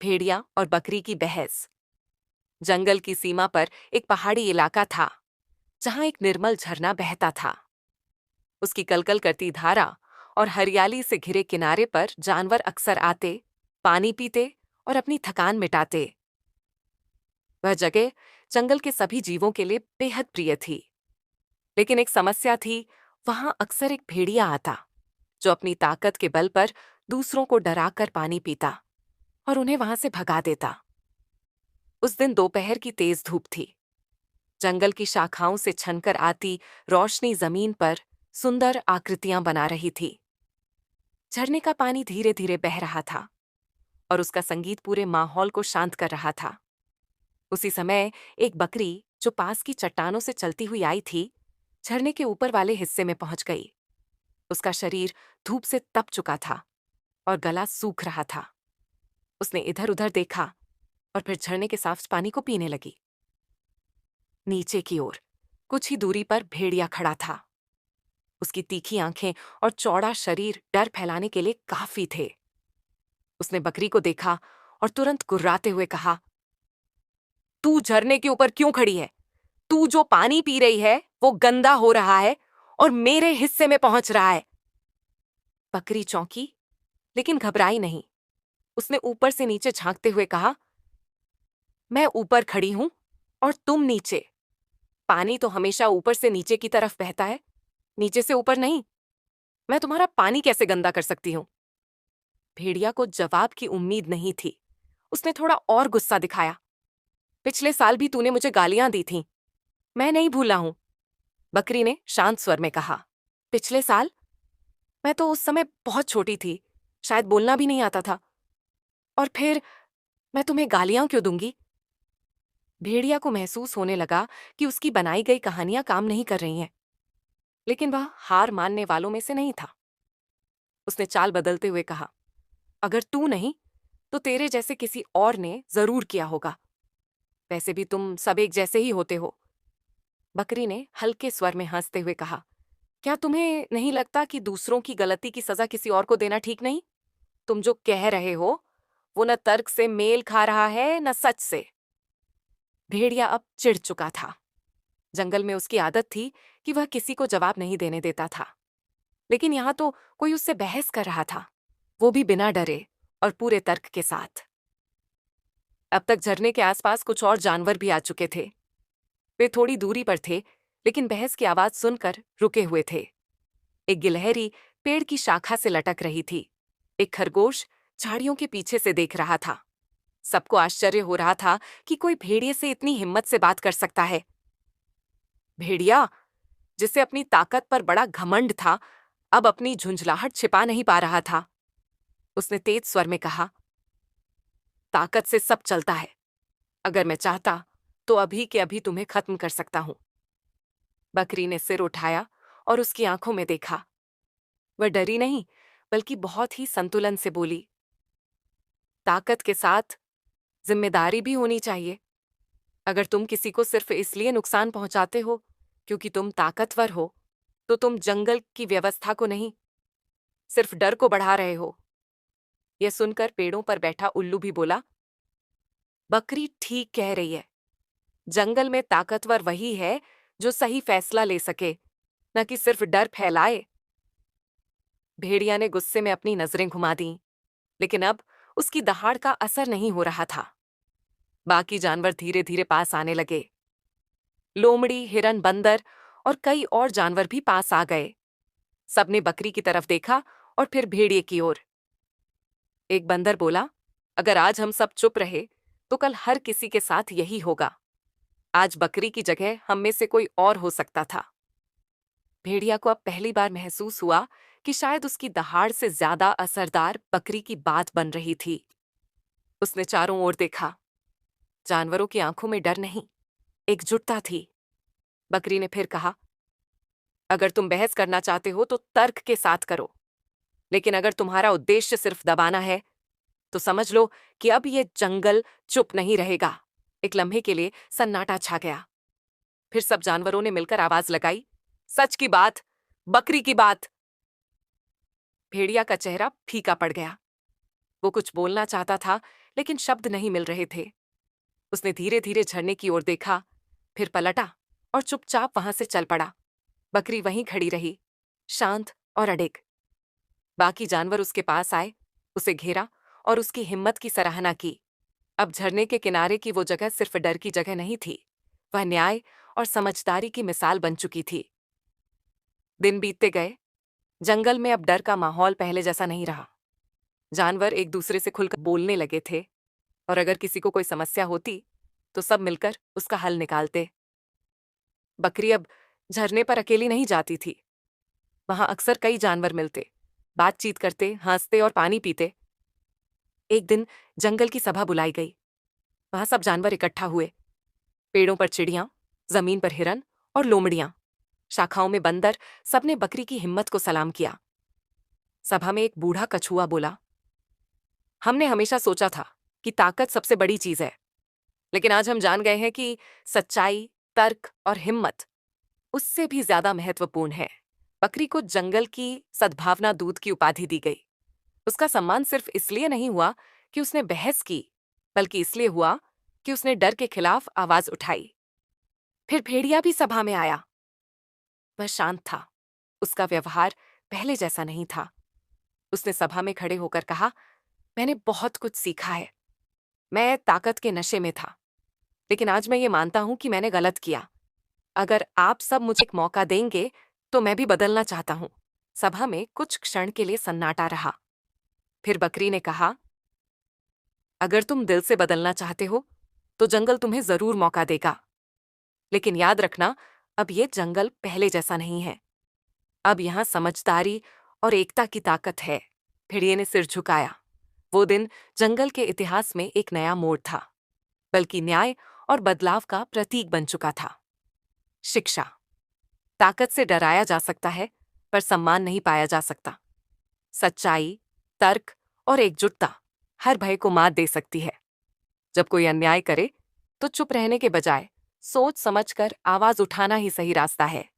भेड़िया और बकरी की बहस। जंगल की सीमा पर एक पहाड़ी इलाका था जहां एक निर्मल झरना बहता था। उसकी कलकल करती धारा और हरियाली से घिरे किनारे पर जानवर अक्सर आते, पानी पीते और अपनी थकान मिटाते। वह जगह जंगल के सभी जीवों के लिए बेहद प्रिय थी। लेकिन एक समस्या थी, वहां अक्सर एक भेड़िया आता जो अपनी ताकत के बल पर दूसरों को डराकर पानी पीता और उन्हें वहां से भगा देता। उस दिन दोपहर की तेज धूप थी। जंगल की शाखाओं से छनकर आती रोशनी जमीन पर सुंदर आकृतियां बना रही थी। झरने का पानी धीरे धीरे बह रहा था और उसका संगीत पूरे माहौल को शांत कर रहा था। उसी समय एक बकरी जो पास की चट्टानों से चलती हुई आई थी, झरने के ऊपर वाले हिस्से में पहुंच गई। उसका शरीर धूप से तप चुका था और गला सूख रहा था। उसने इधर उधर देखा और फिर झरने के साफ पानी को पीने लगी। नीचे की ओर कुछ ही दूरी पर भेड़िया खड़ा था। उसकी तीखी आंखें और चौड़ा शरीर डर फैलाने के लिए काफी थे। उसने बकरी को देखा और तुरंत गुर्राते हुए कहा, तू झरने के ऊपर क्यों खड़ी है? तू जो पानी पी रही है वो गंदा हो रहा है और मेरे हिस्से में पहुंच रहा है। बकरी चौंकी लेकिन घबराई नहीं। उसने ऊपर से नीचे झांकते हुए कहा, मैं ऊपर खड़ी हूं और तुम नीचे। पानी तो हमेशा ऊपर से नीचे की तरफ बहता है, नीचे से ऊपर नहीं। मैं तुम्हारा पानी कैसे गंदा कर सकती हूं? भेड़िया को जवाब की उम्मीद नहीं थी। उसने थोड़ा और गुस्सा दिखाया। पिछले साल भी तूने मुझे गालियां दी थीं। मैं नहीं भूला हूं। बकरी ने शांत स्वर में कहा। पिछले साल? मैं तो उस समय बहुत छोटी थी, शायद बोलना भी नहीं आता था। और फिर मैं तुम्हें गालियां क्यों दूंगी? भेड़िया को महसूस होने लगा कि उसकी बनाई गई कहानियां काम नहीं कर रही हैं। लेकिन वह हार मानने वालों में से नहीं था। उसने चाल बदलते हुए कहा, अगर तू नहीं तो तेरे जैसे किसी और ने जरूर किया होगा। वैसे भी तुम सब एक जैसे ही होते हो। बकरी ने हल्के स्वर में हंसते हुए कहा, क्या तुम्हें नहीं लगता कि दूसरों की गलती की सजा किसी और को देना ठीक नहीं? तुम जो कह रहे हो वो न तर्क से मेल खा रहा है न सच से। भेड़िया अब चिढ़ चुका था। जंगल में उसकी आदत थी कि वह किसी को जवाब नहीं देने देता था। लेकिन यहां तो कोई उससे बहस कर रहा था, वो भी बिना डरे और पूरे तर्क के साथ। अब तक झरने के आसपास कुछ और जानवर भी आ चुके थे। वे थोड़ी दूरी पर थे, लेकिन बहस की आवाज सुनकर रुके हुए थे। एक गिलहरी पेड़ की शाखा से लटक रही थी। एक खरगोश झाड़ियों के पीछे से देख रहा था। सबको आश्चर्य हो रहा था कि कोई भेड़िए से इतनी हिम्मत से बात कर सकता है। भेड़िया, जिसे अपनी ताकत पर बड़ा घमंड था, अब अपनी झुंझलाहट छिपा नहीं पा रहा था। उसने तेज स्वर में कहा, ताकत से सब चलता है। अगर मैं चाहता तो अभी के अभी तुम्हें खत्म कर सकता हूं। बकरी ने सिर उठाया और उसकी आंखों में देखा। वह डरी नहीं, बल्कि बहुत ही संतुलन से बोली, ताकत के साथ जिम्मेदारी भी होनी चाहिए। अगर तुम किसी को सिर्फ इसलिए नुकसान पहुंचाते हो क्योंकि तुम ताकतवर हो, तो तुम जंगल की व्यवस्था को नहीं, सिर्फ डर को बढ़ा रहे हो। यह सुनकर पेड़ों पर बैठा उल्लू भी बोला, बकरी ठीक कह रही है। जंगल में ताकतवर वही है जो सही फैसला ले सके, न कि सिर्फ डर फैलाए। भेड़िया ने गुस्से में अपनी नजरें घुमा दी, लेकिन अब उसकी दहाड़ का असर नहीं हो रहा था। बाकी जानवर धीरे धीरे पास आने लगे। लोमड़ी, हिरन, बंदर और कई और जानवर भी पास आ गए। सबने बकरी की तरफ देखा और फिर भेड़िए की ओर। एक बंदर बोला, अगर आज हम सब चुप रहे तो कल हर किसी के साथ यही होगा। आज बकरी की जगह हम में से कोई और हो सकता था। भेड़िया को अब पहली बार महसूस हुआ कि शायद उसकी दहाड़ से ज्यादा असरदार बकरी की बात बन रही थी। उसने चारों ओर देखा। जानवरों की आंखों में डर नहीं, एकजुटता थी। बकरी ने फिर कहा, अगर तुम बहस करना चाहते हो तो तर्क के साथ करो, लेकिन अगर तुम्हारा उद्देश्य सिर्फ दबाना है तो समझ लो कि अब ये जंगल चुप नहीं रहेगा। एक लम्हे के लिए सन्नाटा छा गया। फिर सब जानवरों ने मिलकर आवाज लगाई, सच की बात, बकरी की बात। भेड़िया का चेहरा फीका पड़ गया। वो कुछ बोलना चाहता था, लेकिन शब्द नहीं मिल रहे थे। उसने धीरे धीरे झरने की ओर देखा, फिर पलटा और चुपचाप वहां से चल पड़ा। बकरी वहीं खड़ी रही, शांत और अडिग। बाकी जानवर उसके पास आए, उसे घेरा और उसकी हिम्मत की सराहना की। अब झरने के किनारे की वो जगह सिर्फ डर की जगह नहीं थी, वह न्याय और समझदारी की मिसाल बन चुकी थी। दिन बीतते गए, जंगल में अब डर का माहौल पहले जैसा नहीं रहा। जानवर एक दूसरे से खुलकर बोलने लगे थे, और अगर किसी को कोई समस्या होती तो सब मिलकर उसका हल निकालते। बकरी अब झरने पर अकेली नहीं जाती थी। वहां अक्सर कई जानवर मिलते, बातचीत करते, हंसते और पानी पीते। एक दिन जंगल की सभा बुलाई गई। वहां सब जानवर इकट्ठा हुए। पेड़ों पर चिड़ियां, जमीन पर हिरन और लोमड़ियां, शाखाओं में बंदर, सबने बकरी की हिम्मत को सलाम किया। सभा में एक बूढ़ा कछुआ बोला, हमने हमेशा सोचा था कि ताकत सबसे बड़ी चीज है, लेकिन आज हम जान गए हैं कि सच्चाई, तर्क और हिम्मत उससे भी ज्यादा महत्वपूर्ण है। बकरी को जंगल की सद्भावना दूत की उपाधि दी गई। उसका सम्मान सिर्फ इसलिए नहीं हुआ कि उसने बहस की, बल्कि इसलिए हुआ कि उसने डर के खिलाफ आवाज उठाई। फिर भेड़िया भी सभा में आया। वह शांत था, उसका व्यवहार पहले जैसा नहीं था। उसने सभा में खड़े होकर कहा, मैंने बहुत कुछ सीखा है। मैं ताकत के नशे में था, लेकिन आज मैं ये मानता हूं कि मैंने गलत किया। अगर आप सब मुझे एक मौका देंगे तो मैं भी बदलना चाहता हूं। सभा में कुछ क्षण के लिए सन्नाटा रहा। फिर बकरी ने कहा, अगर तुम दिल से बदलना चाहते हो तो जंगल तुम्हें जरूर मौका देगा, लेकिन याद रखना, अब ये जंगल पहले जैसा नहीं है। अब यहां समझदारी और एकता की ताकत है। भेड़िए ने सिर झुकाया। वो दिन जंगल के इतिहास में एक नया मोड़ था, बल्कि न्याय और बदलाव का प्रतीक बन चुका था। शिक्षा। ताकत से डराया जा सकता है, पर सम्मान नहीं पाया जा सकता। सच्चाई, तर्क और एकजुटता हर भय को मात दे सकती है। जब कोई अन्याय करे तो चुप रहने के बजाय सोच समझकर आवाज उठाना ही सही रास्ता है।